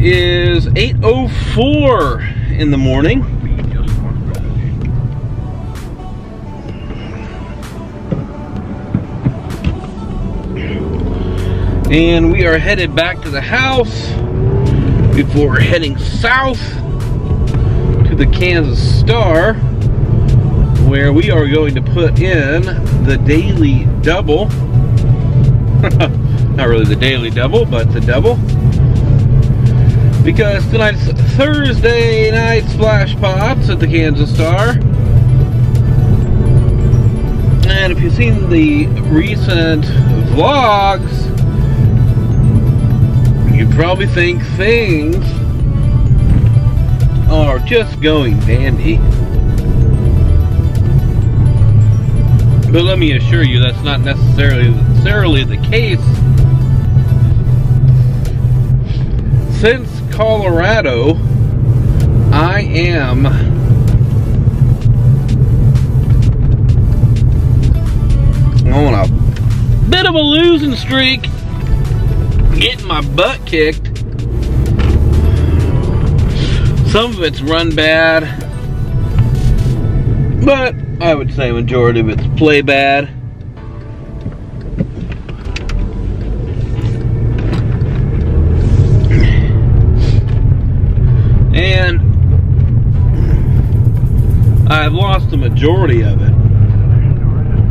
is 8:04 in the morning. And we are headed back to the house before heading south to the Kansas Star, where we are going to put in the daily double. Not really the daily double, but the double. Because tonight's Thursday night splash pots at the Kansas Star. And if you've seen the recent vlogs, you probably think things are just going dandy. But let me assure you, that's not necessarily the case. Since Colorado, I am on a bit of a losing streak, getting my butt kicked. Some of it's run bad, but I would say majority of it's play bad. And I've lost the majority of it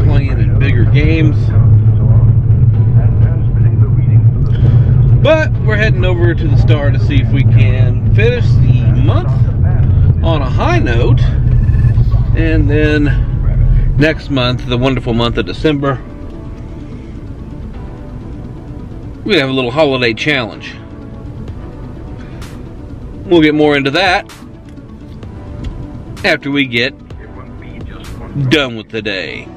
playing in bigger games. But we're heading over to the Star to see if we can finish the month on a high note. And then next month, the wonderful month of December, we have a little holiday challenge. We'll get more into that after we get done with the day.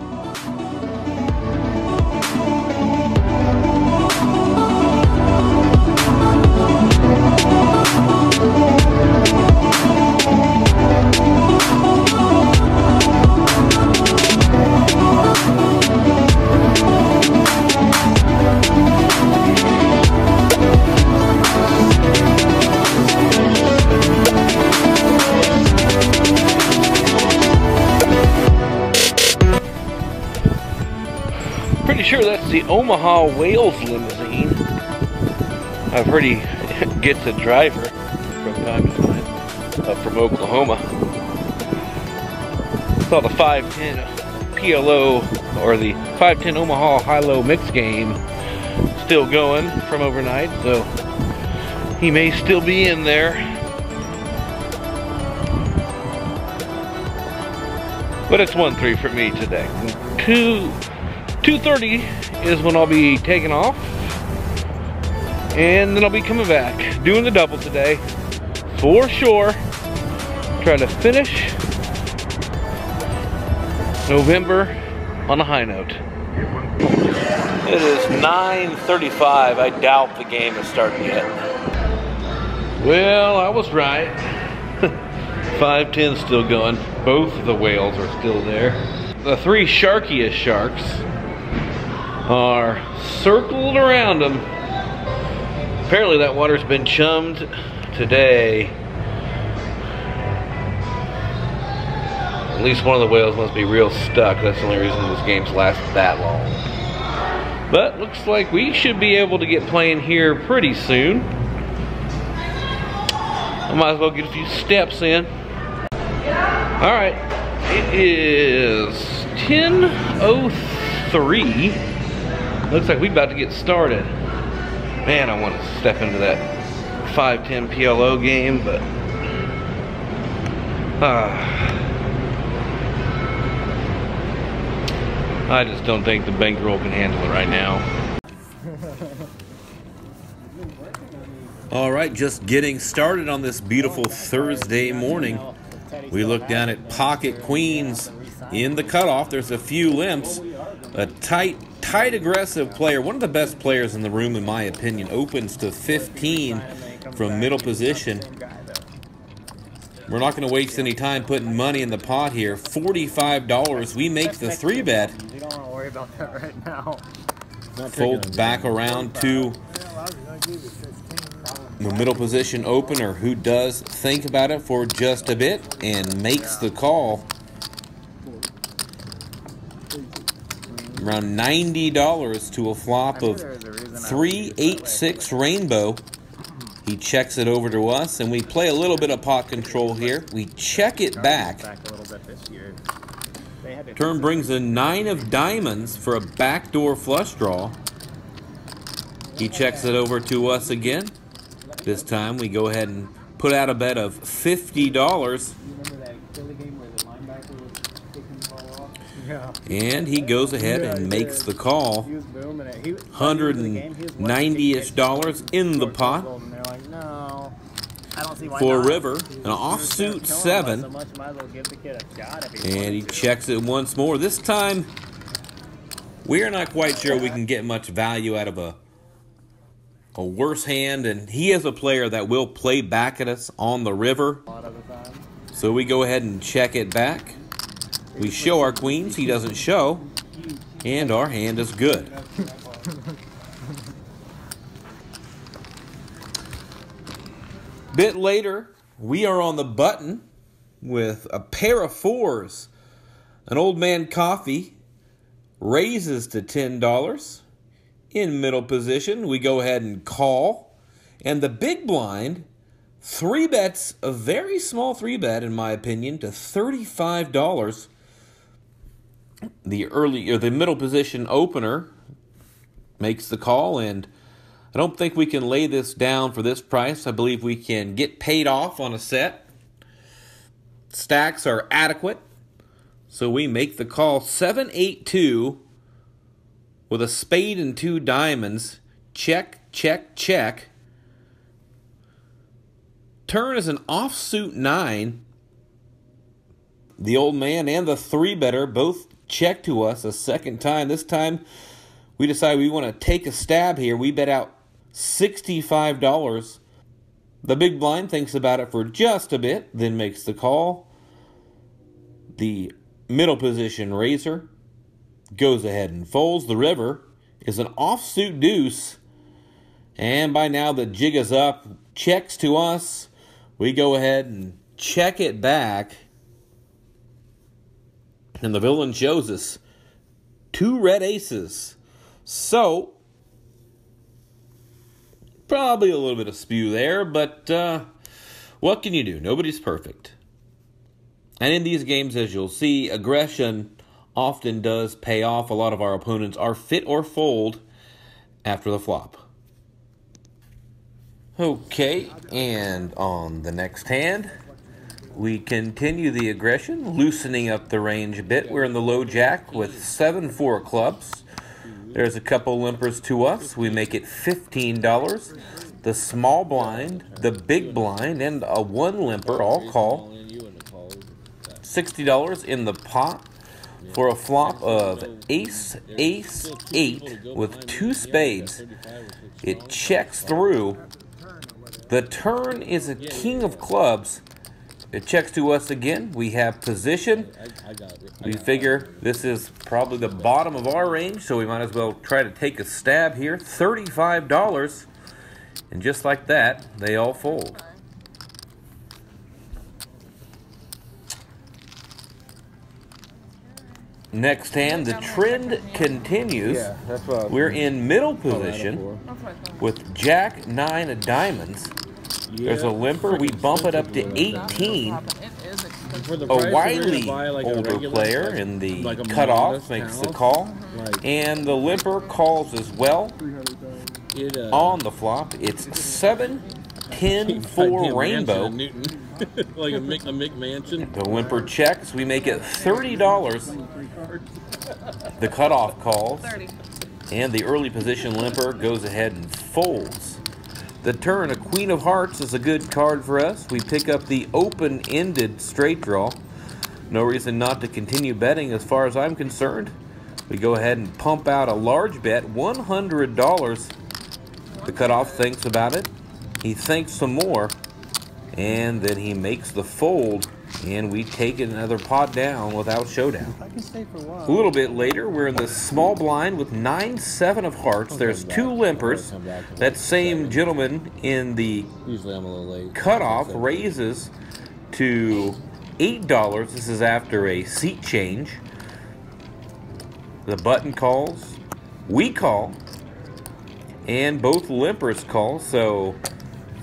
Pretty sure that's the Omaha Wales limousine. I've heard he gets a driver from time to time from Oklahoma. Saw the 510 PLO, or the 510 Omaha High-Low Mix game still going from overnight, so he may still be in there. But it's 1-3 for me today. 2:30 is when I'll be taking off, and then I'll be coming back, doing the double today, for sure. Try to finish November on a high note. It is 9:35. I doubt the game has started yet. Well, I was right. 510's still going. Both of the whales are still there. The three sharkiest sharks are circled around them. Apparently that water's been chummed today. At least one of the whales must be real stuck. That's the only reason this game's lasted that long. But looks like we should be able to get playing here pretty soon. I might as well get a few steps in. Alright, it is 10:03. Looks like we're about to get started. Man, I want to step into that 510 PLO game, but I just don't think the bankroll can handle it right now. All right, just getting started on this beautiful Thursday morning. We look down at Pocket Queens in the cutoff. There's a few limps. A tight, aggressive player. One of the best players in the room, in my opinion. Opens to 15 from middle position. We're not going to waste any time putting money in the pot here. $45. We make the 3-bet. You don't want to worry about that right now. Fold back around to The middle position opener, who does think about it for just a bit and makes the call. Around $90 to a flop of 386 Rainbow. He checks it over to us, and we play a little bit of pot control here. We check it back. Turn brings a 9 of diamonds for a backdoor flush draw. He checks it over to us again. This time we go ahead and put out a bet of $50. And he goes ahead and makes the call. $190-ish in the pot for a river, an offsuit 7. And he checks it once more. This time, we're not quite sure we can get much value out of a worse hand, and he is a player that will play back at us on the river. So we go ahead and check it back. We show our queens, he doesn't show, and our hand is good. Bit later, we are on the button with a pair of 4s. An old man coffee raises to $10. In middle position, we go ahead and call. And the big blind 3-bets, a very small 3-bet in my opinion, to $35. The middle position opener makes the call, and I don't think we can lay this down for this price. I believe we can get paid off on a set. Stacks are adequate, so we make the call. 7-8-2 with a spade and 2 diamonds. Check, check, check. Turn is an offsuit 9. The old man and the 3-better both check to us a second time. This time, we decide we want to take a stab here. We bet out $65. The big blind thinks about it for just a bit, then makes the call. The middle position raiser goes ahead and folds. The river is an offsuit deuce. And by now the jig is up. Checks to us. We go ahead and check it back. And the villain shows us 2 red aces. So, probably a little bit of spew there, but what can you do? Nobody's perfect. And in these games, as you'll see, aggression often does pay off. A lot of our opponents are fit or fold after the flop. Okay, and on the next hand, we continue the aggression, loosening up the range a bit. We're in the low jack with 7-4 clubs. There's a couple limpers to us. We make it $15. The small blind, the big blind, and a 1 limper all call. $60 in the pot for a flop of ace, ace, 8 with 2 spades. It checks through. The turn is a king of clubs. It checks to us again. We have position. We figure this is probably the bottom of our range, so we might as well try to take a stab here. $35. And just like that, they all fold. Next hand, the trend continues. We're in middle position with Jack 9 of diamonds. There's a limper. We bump it up to 18. A wily older player in the cutoff makes the call. And the limper calls as well. On the flop, it's 7-10-4 Rainbow. Like a McMansion. The limper checks. We make it $30. The cutoff calls. And the early position limper goes ahead and folds. The turn, a queen of hearts, is a good card for us. We pick up the open-ended straight draw. No reason not to continue betting as far as I'm concerned. We go ahead and pump out a large bet, $100. The cutoff thinks about it. He thinks some more. And then he makes the fold, and we take another pot down without showdown. I can stay for a while. A little bit later, we're in the small blind with 9-7 of hearts. There's 2 limpers. That same gentleman in the Usually I'm a little late. cutoff raises to $8. This is after a seat change. The button calls, we call, and both limpers call, so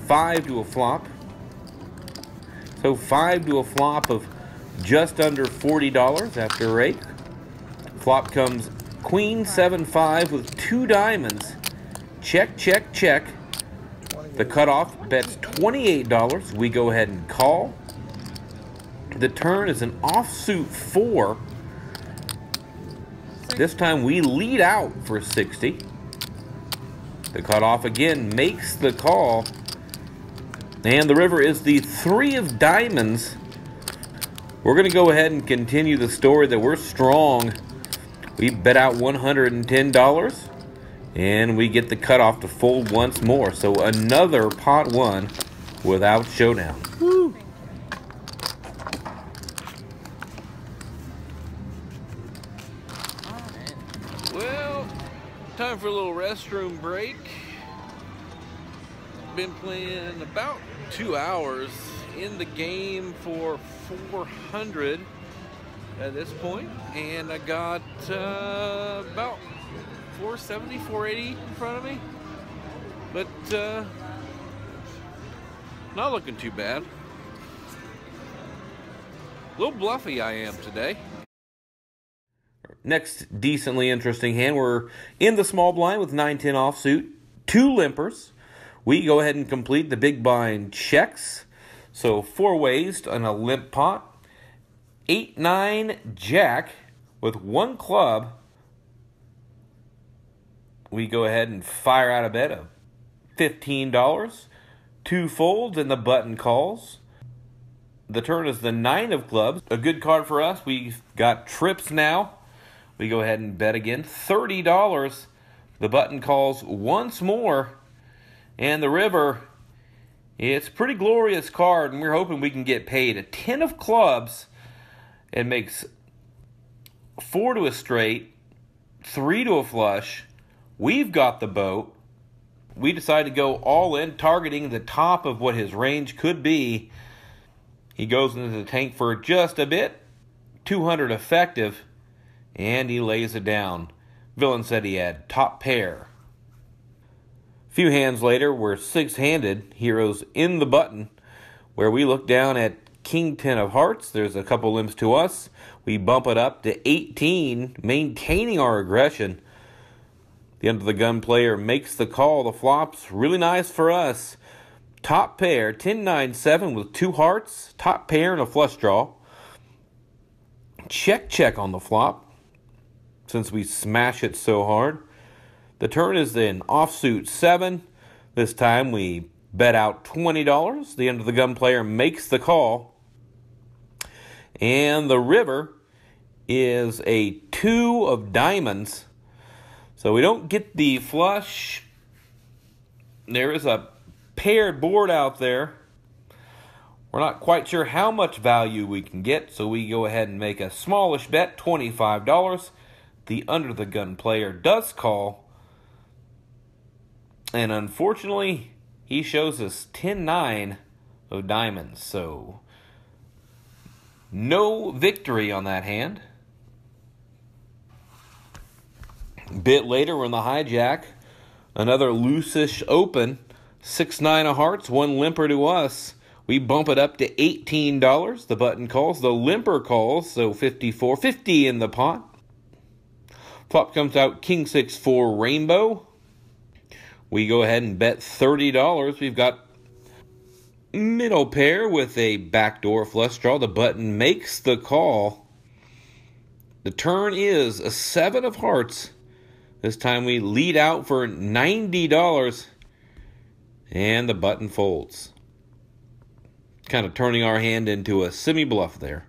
5 to a flop. So 5 to a flop of just under $40 after a rake. Flop comes Queen 7-5 with 2 diamonds. Check, check, check. The cutoff bets $28. We go ahead and call. The turn is an offsuit 4. This time we lead out for 60. The cutoff again makes the call. And the river is the 3 of diamonds. We're going to go ahead and continue the story that we're strong. We bet out $110. And we get the cutoff to fold once more. So another pot 1 without showdown. Woo. Well, time for a little restroom break. Been playing about 2 hours in the game for 400 at this point, and I got about 470, 480 in front of me, but not looking too bad. A little bluffy I am today. Next decently interesting hand, we're in the small blind with 9-10 offsuit, 2 limpers. We go ahead and complete the big blind checks. So 4 ways on a limp pot. 8-9 jack with 1 club. We go ahead and fire out a bet of $15. 2 folds and the button calls. The turn is the 9 of clubs. A good card for us. We've got trips now. We go ahead and bet again. $30. The button calls once more. And the river, it's a pretty glorious card, and we're hoping we can get paid. A 10 of clubs, it makes 4 to a straight, 3 to a flush. We've got the boat. We decide to go all in, targeting the top of what his range could be. He goes into the tank for just a bit, 200 effective, and he lays it down. Villain said he had top pair. A few hands later, we're 6-handed, heroes in the button, where we look down at King 10 of hearts. There's a couple limps to us. We bump it up to 18, maintaining our aggression. The under the gun player makes the call. The flop's really nice for us. Top pair, 10-9-7 with 2 hearts, top pair and a flush draw. Check, check on the flop, since we smash it so hard. The turn is an offsuit 7. This time we bet out $20. The under the gun player makes the call. And the river is a 2 of diamonds. So we don't get the flush. There is a paired board out there. We're not quite sure how much value we can get, so we go ahead and make a smallish bet, $25. The under the gun player does call. And unfortunately, he shows us 10-9 of diamonds. So, no victory on that hand. A bit later, we're in the hijack. Another loosish open. 6-9 of hearts, 1 limper to us. We bump it up to $18. The button calls. The limper calls, so $54.50 in the pot. Flop comes out King 6-4 rainbow. We go ahead and bet $30. We've got middle pair with a backdoor flush draw. The button makes the call. The turn is a 7 of hearts. This time we lead out for $90. And the button folds. Kind of turning our hand into a semi-bluff there.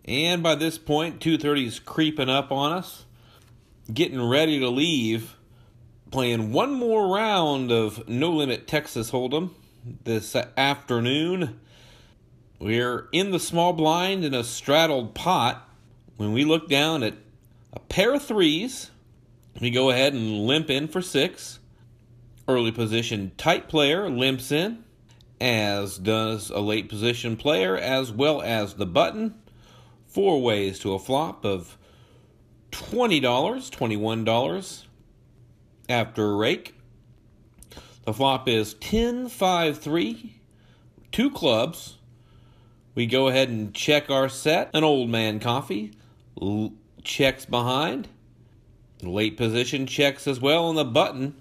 And by this point, 230 is creeping up on us. Getting ready to leave. Playing one more round of No Limit Texas Hold'em. this afternoon. We're in the small blind in a straddled pot. When we look down at a pair of threes, we go ahead and limp in for 6. Early position tight player limps in, as does a late position player, as well as the button. 4 ways to a flop of $20, $21 after a rake. The flop is 10-5-3, 2 clubs. We go ahead and check our set. An old man coffee checks behind. Late position checks as well, and the button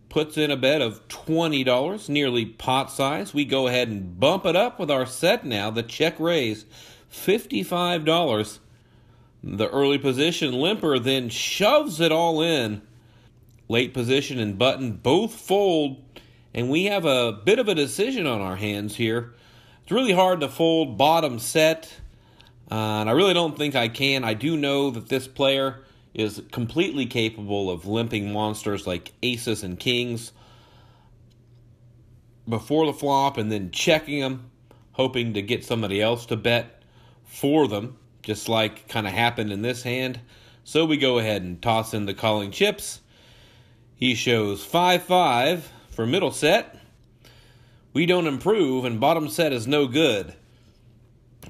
puts in a bet of $20, nearly pot size. We go ahead and bump it up with our set now. The check raise, $55. The early position limper then shoves it all in. Late position and button both fold, and we have a bit of a decision on our hands here. It's really hard to fold bottom set, and I really don't think I can. I do know that this player is completely capable of limping monsters like aces and kings before the flop and then checking them, hoping to get somebody else to bet for them, just like kind of happened in this hand. So we go ahead and toss in the calling chips. He shows 5-5 for middle set. We don't improve, and bottom set is no good.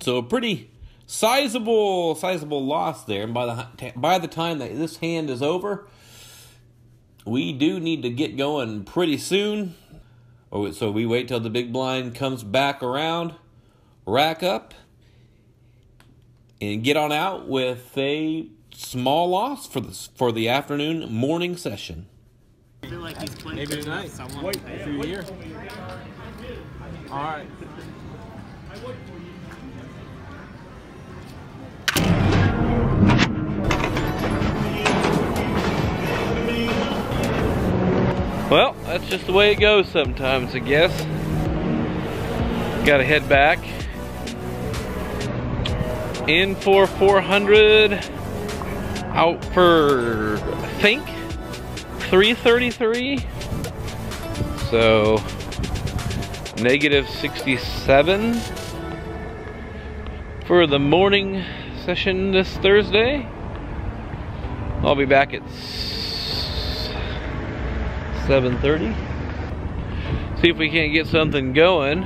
So a pretty sizable loss there. And by the time that this hand is over, we do need to get going pretty soon. So we wait till the big blind comes back around, rack up, and get on out with a small loss for the afternoon morning session. I feel like he's playing Maybe tonight. someone Through the year. All right. Well, that's just the way it goes sometimes, I guess. Gotta head back. In for 400. Out for, I think, 333. So, negative 67 for the morning session this Thursday. I'll be back at 7:30. See if we can't get something going.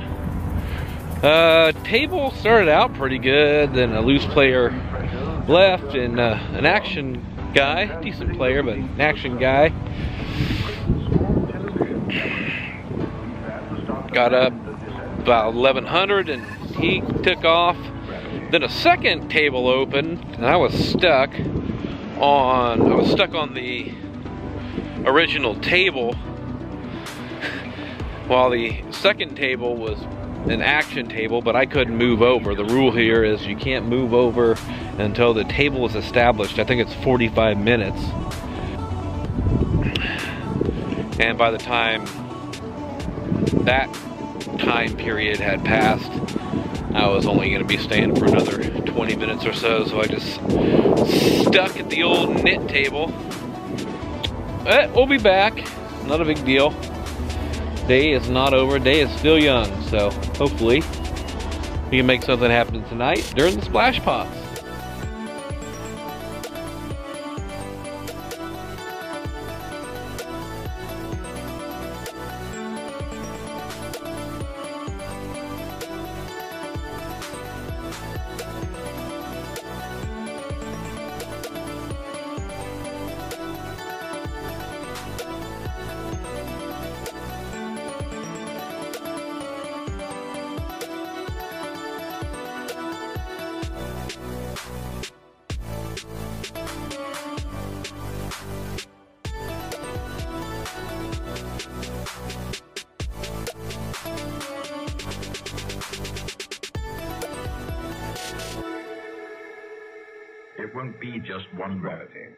Table started out pretty good, then a loose player left, and an action guy, decent player, but an action guy, got up about 1100 and he took off. Then a second table opened, and I was stuck on the original table, while the second table was an action table, but I couldn't move over. The rule here is you can't move over until the table is established. I think it's 45 minutes. And by the time that time period had passed, I was only going to be staying for another 20 minutes or so, so I just stuck at the old knit table. But we'll be back. Not a big deal. Day is not over. Day is still young, so hopefully we can make something happen tonight during the splash pots. It won't be just one rarity.